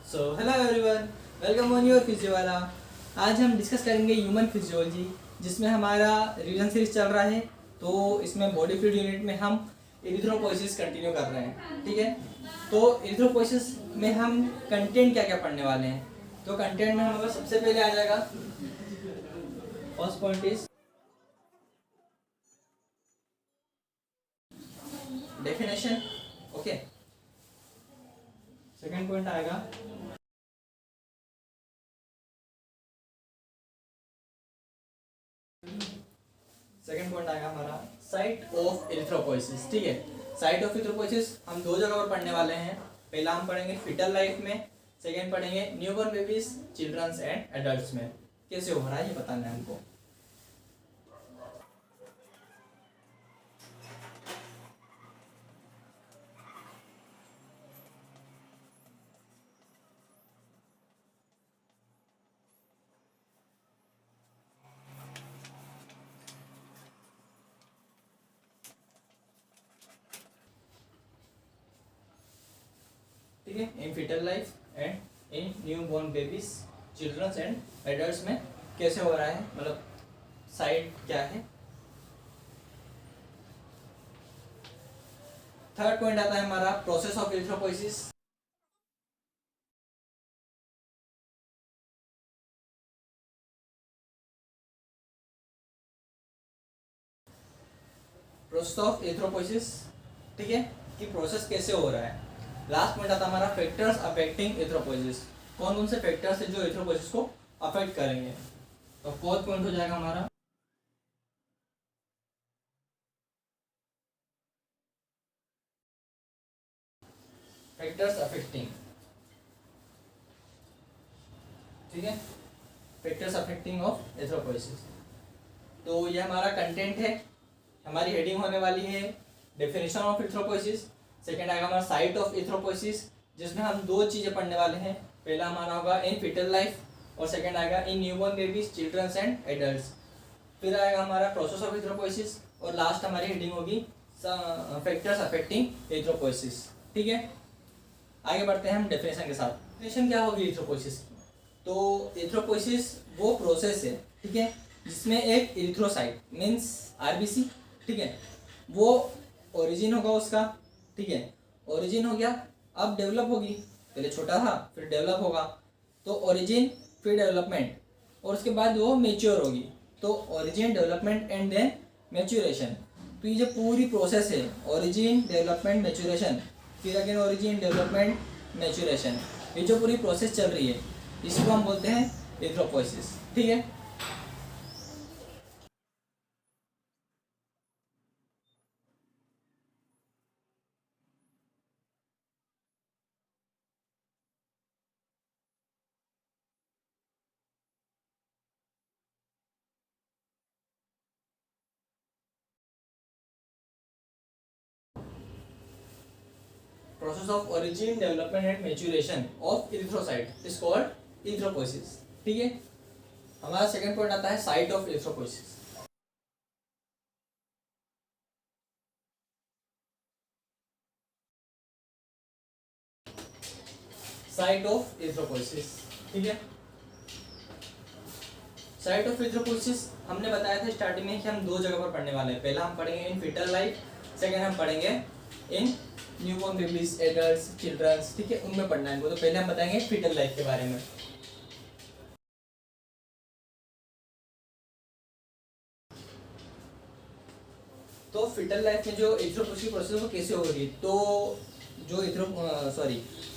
So hello everyone, welcome on your Physiowala. आज हम discuss करेंगे ह्यूमन फिजियोलॉजी, जिसमें हमारा रिवीजन सीरीज चल रहा है। तो इसमें बॉडी फ्लूइड यूनिट में हम इरिथ्रोपोइसिस कंटिन्यू कर रहे हैं, ठीक है। तो इरिथ्रोपोइसिस में हम कंटेंट क्या क्या पढ़ने वाले हैं। तो कंटेंट में हमारा सबसे पहले आ जाएगा, first point is definition, okay. Second point आएगा हमारा साइट ऑफ इरिथ्रोपोइसिस, ठीक है। साइट ऑफ इरिथ्रोपोइसिस हम दो जगह पर पढ़ने वाले हैं। पहला हम पढ़ेंगे फिटल लाइफ में, सेकंड पढ़ेंगे newborn babies, childrens and adults में। कैसे हो रहा है ये बताना है हमको। ठीक है, in fetal life and in newborn babies, childrens and adults में कैसे हो रहा है, मतलब साइट क्या है। थर्ड पॉइंट आता है हमारा process of erythropoiesis. Process of erythropoiesis, ठीक है, कि प्रोसेस कैसे हो रहा है। लास्ट पॉइंट आता है हमारा फैक्टर्स अफेक्टिंग इरिथ्रोपोइसिस। कौन कौन से फैक्टर्स है जो इरिथ्रोपोइसिस को अफेक्ट करेंगे। तो फोर्थ पॉइंट हो जाएगा हमारा फैक्टर्स अफेक्टिंग, ठीक है, फैक्टर्स अफेक्टिंग ऑफ इरिथ्रोपोइसिस। तो ये हमारा कंटेंट है। हमारी हेडिंग होने वाली है डेफिनेशन ऑफ इरिथ्रोपोइसिस। सेकंड आएगा हमारा साइट ऑफ इरिथ्रोपोइसिस, जिसमें हम दो चीजें पढ़ने वाले हैं। पहला हमारा होगा इन फिटल लाइफ और सेकंड आएगा इन newborn babies, childrens and adults. फिर आएगा हमारा प्रोसेस ऑफ इरिथ्रोपोइसिस और लास्ट हमारी हेडिंग होगी फैक्टर्स अफेक्टिंग इरिथ्रोपोइसिस, ठीक है। आगे बढ़ते हैं हम डेफिनेशन के साथ। डेफिनेशन क्या होगी इरिथ्रोपोइसिस की। तो इरिथ्रोपोइसिस वो प्रोसेस है, ठीक है, जिसमें एक इरिथ्रोसाइट मीन्स आरबीसी, ठीक है, वो ओरिजिन होगा उसका, ठीक है। ओरिजिन हो गया, अब डेवलप होगी। पहले छोटा था फिर डेवलप होगा, तो ओरिजिन फिर डेवलपमेंट और उसके बाद वो मेच्योर होगी। तो origin, development and then maturation. तो ये जो पूरी प्रोसेस है, ओरिजिन, डेवलपमेंट, मेच्योरेशन, फिर अगेन ओरिजिन, डेवलपमेंट, मेच्योरेशन, ये जो पूरी प्रोसेस चल रही है इसको हम बोलते हैं इरिथ्रोपोइसिस, ठीक है। Process of origin, development and maturation of erythrocyte is called erythropoiesis, ठीक है। हमारा सेकंड पॉइंट आता है site of erythropoiesis. Site of erythropoiesis, ठीक है। साइट ऑफ इरिथ्रोपोइसिस हमने बताया था स्टार्टिंग में कि हम दो जगह पर पढ़ने वाले हैं। पहला हम पढ़ेंगे इन फिटल लाइफ, सेकंड हम पढ़ेंगे in newborn babies, adults, childrens, ठीक है, उनमें पढ़ना है इनको। तो पहले हम बताएंगे फिटल लाइफ के बारे में। तो फिटल लाइफ में जो इरिथ्रोपोइसिस प्रोसेस वो कैसे होगी। तो जो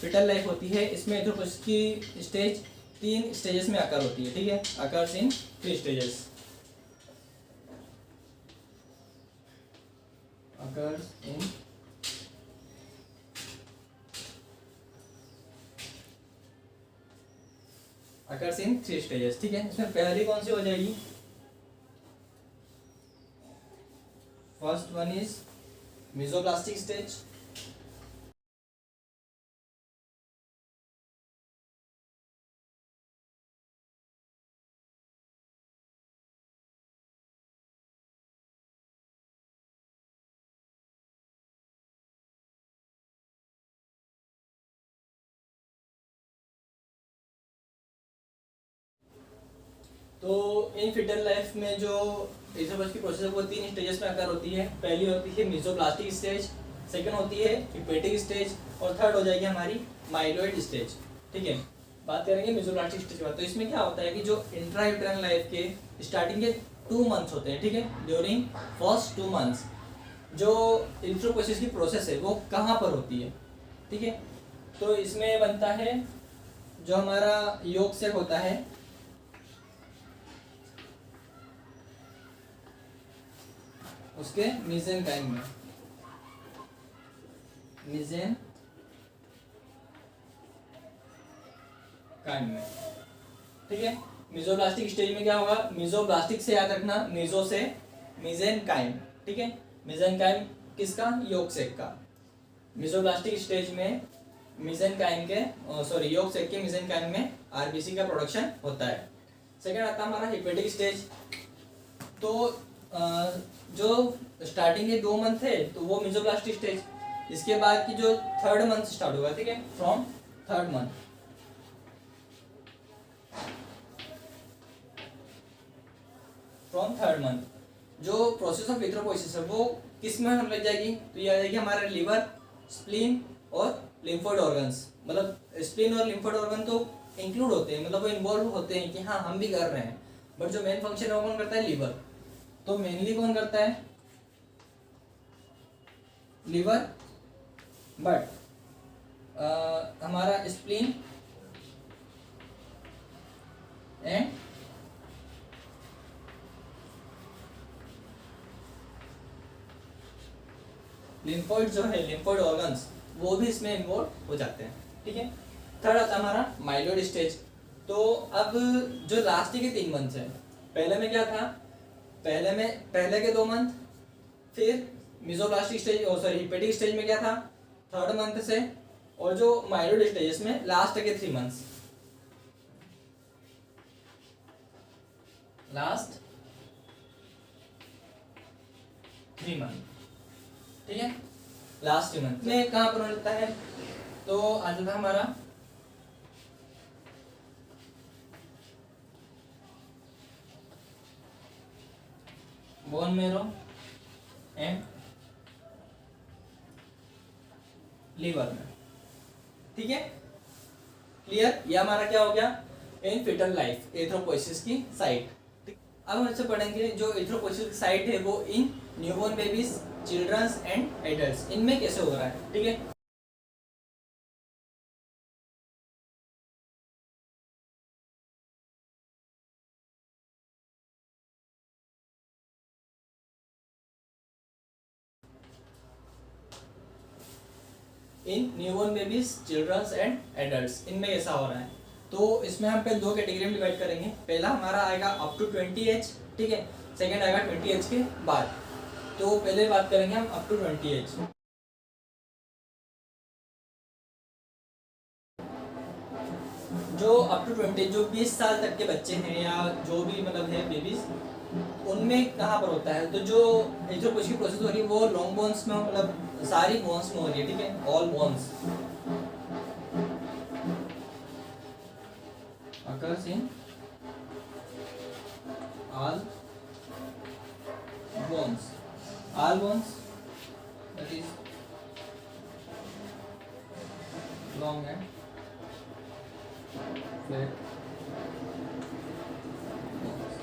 फिटल लाइफ होती है इसमें इरिथ्रोपोइसिस की स्टेज तीन स्टेजेस में आकर होती है, ठीक है। Occurs in three stages, occurs in occurs in three stages, ठीक है। इसमें पहली कौन सी हो जाएगी। फर्स्ट वन इज मेसोप्लास्टिक स्टेज, तो इन फिटल लाइफ में जो एथेरोपोइसिस की प्रोसेस है वो 3 स्टेजेस में अकर होती है। पहली होती है मेसोब्लास्टिक स्टेज, सेकंड होती है हिपेटिक स्टेज और थर्ड हो जाएगी हमारी माइलोइड स्टेज। ठीक है, बात करेंगे मेसोब्लास्टिक स्टेज के बाद। तो इसमें क्या होता है कि जो इंट्रायूटेराइन लाइफ के स्टार्टिंग के 2 मंथ्स होते हैं, ठीक है, ड्यूरिंग फर्स्ट 2 मंथ्स जो एथेरोपोइसिस की प्रोसेस है वो कहाँ पर होती है। ठीक है, तो इसमें बनता है जो हमारा योग से होता है उसके मेसेनकाइम में, मेसेनकाइम में। ठीक है, मेसोब्लास्टिक स्टेज में क्या होगा, मेसोब्लास्टिक से याद रखना, मेसो से मेसेनकाइम। ठीक है, मेसेनकाइम किसका, योगसेक का। मेसोब्लास्टिक स्टेज में मेसेनकाइम के सॉरी योगसेक के मेसेनकाइम में आरबीसी का प्रोडक्शन होता है। सेकंड आता है हमारा हिपेटिक स्टेज। तो जो स्टार्टिंग के 2 मंथ है तो वो मेसोब्लास्टिक स्टेज, इसके बाद की जो 3rd मंथ स्टार्ट होगा, ठीक है, from 3rd month, from 3rd month जो प्रोसेस ऑफ एथेरोपोइसिस है वो किस में होने लग जाएगी, तो ये आ जाएगी हमारा लिवर, स्प्लीन और लिम्फोइड ऑर्गन्स। मतलब स्प्लीन और लिम्फोइड ऑर्गन तो इंक्लूड होते हैं, मतलब वो इन्वॉल्व होते हैं कि हाँ हम भी कर रहे हैं, बट जो मेन फंक्शन है वो कौन करता है, लिवर। तो मेनली कौन करता है, लिवर, बट हमारा स्प्लीन एंड लिम्फोइड जो है, लिम्फोइड ऑर्गन्स वो भी इसमें इन्वॉल्व हो जाते हैं। ठीक है, थर्ड आता है हमारा माइलोइड स्टेज। तो अब जो लास्ट के 3 मंथ्स है, पहले में क्या था, पहले के 2 मंथ, फिर मेसोब्लास्टिक स्टेज सॉरी हिपेटिक स्टेज में क्या था 3rd मंथ से, और जो माइलोइड स्टेज इसमें लास्ट के 3 मंथ्स, लास्ट 3 मंथ। ठीक है, लास्ट 3 मंथ में कहाँ पर मिलता है, तो आ जाता है हमारा बोन मेरो एंड लीवर में। ठीक है, क्लियर, ये हमारा क्या हो गया, इन फिटल लाइफ एथेरोपोइसिस की साइट। अब हम इससे पढ़ेंगे जो एथेरोपोइसिस की साइट है वो इन newborn babies, childrens and adults, इनमें कैसे हो रहा है। ठीक है, इन newborn babies, childrens and adults, इनमें ऐसा हो रहा है। तो इसमें हम पहले 2 कैटेगरी में डिवाइड करेंगे। पहला हमारा आएगा अप टू 20 एज, ठीक है, सेकंड आएगा 20 एज के बाद। तो पहले बात करेंगे हम अप टू 20 एज। जो अप टू 20, जो 20 साल तक के बच्चे हैं या जो भी मतलब है बेबीज, उनमें कहाँ पर होता है, तो जो एथेरोपोइसिस की प्रोसेस हो रही है वो लॉन्ग बोन्स में, मतलब सारी बोन्स में हो रही है। ठीक है, all bones occurs in all bones, all bones, that is long and flat bones।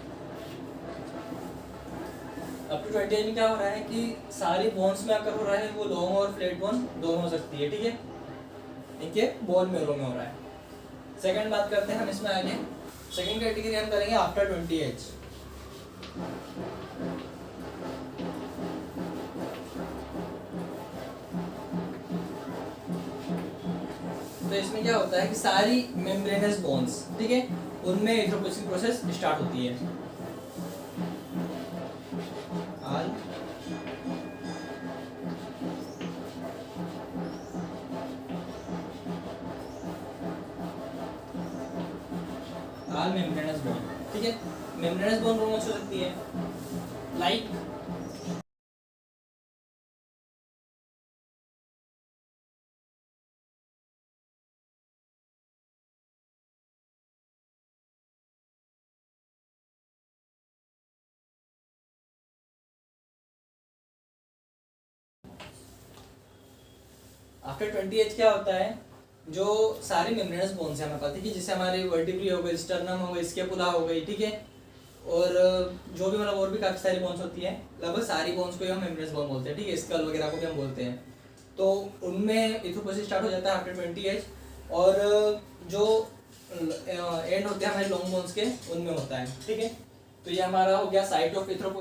Up to 20 में क्या हो रहा है कि सारी बोन्स में आकर हो रहा है, वो लॉन्ग और फ्लैट बोन दोनों हो सकती है। ठीक है, इनके बोन मेरो में हो रहा है। सेकंड बात करते हैं हम इसमें आगे, सेकंड कैटेगरी हम करेंगे आफ्टर 20 एज। तो इसमें क्या होता है कि सारी मेम्ब्रेनस बोन्स, ठीक है, उनमें एथेरोपोइसिस की प्रोसेस स्टार्ट होती है। ऑल मेम्ब्रेनस बोन, ठीक है, मेम्ब्रेनस बोन कौन सी हो सकती है, लाइक आफ्टर 20 एज क्या होता है, जो सारी मेम्ब्रेनस बोन्स है हमें पता है कि जैसे हमारी वर्टिब्री हो गई, स्टर्नम हो गई, स्केपुला हो गई, ठीक है, और जो भी मतलब और भी काफ़ी सारी बोन्स होती है, लगभग सारी बोन्स को ही हम मेम्ब्रेनस बोन बोलते हैं, ठीक है, स्कल वगैरह को भी हम बोलते हैं। तो उनमें इथोपोसिस स्टार्ट हो जाता है आफ्टर 20 एज, और जो एंड होते हैं हमारे लॉन्ग बोन्स के उनमें होता है, ठीक है। तो ये हमारा हो गया साइट ऑफ इथ्रोपोसिस।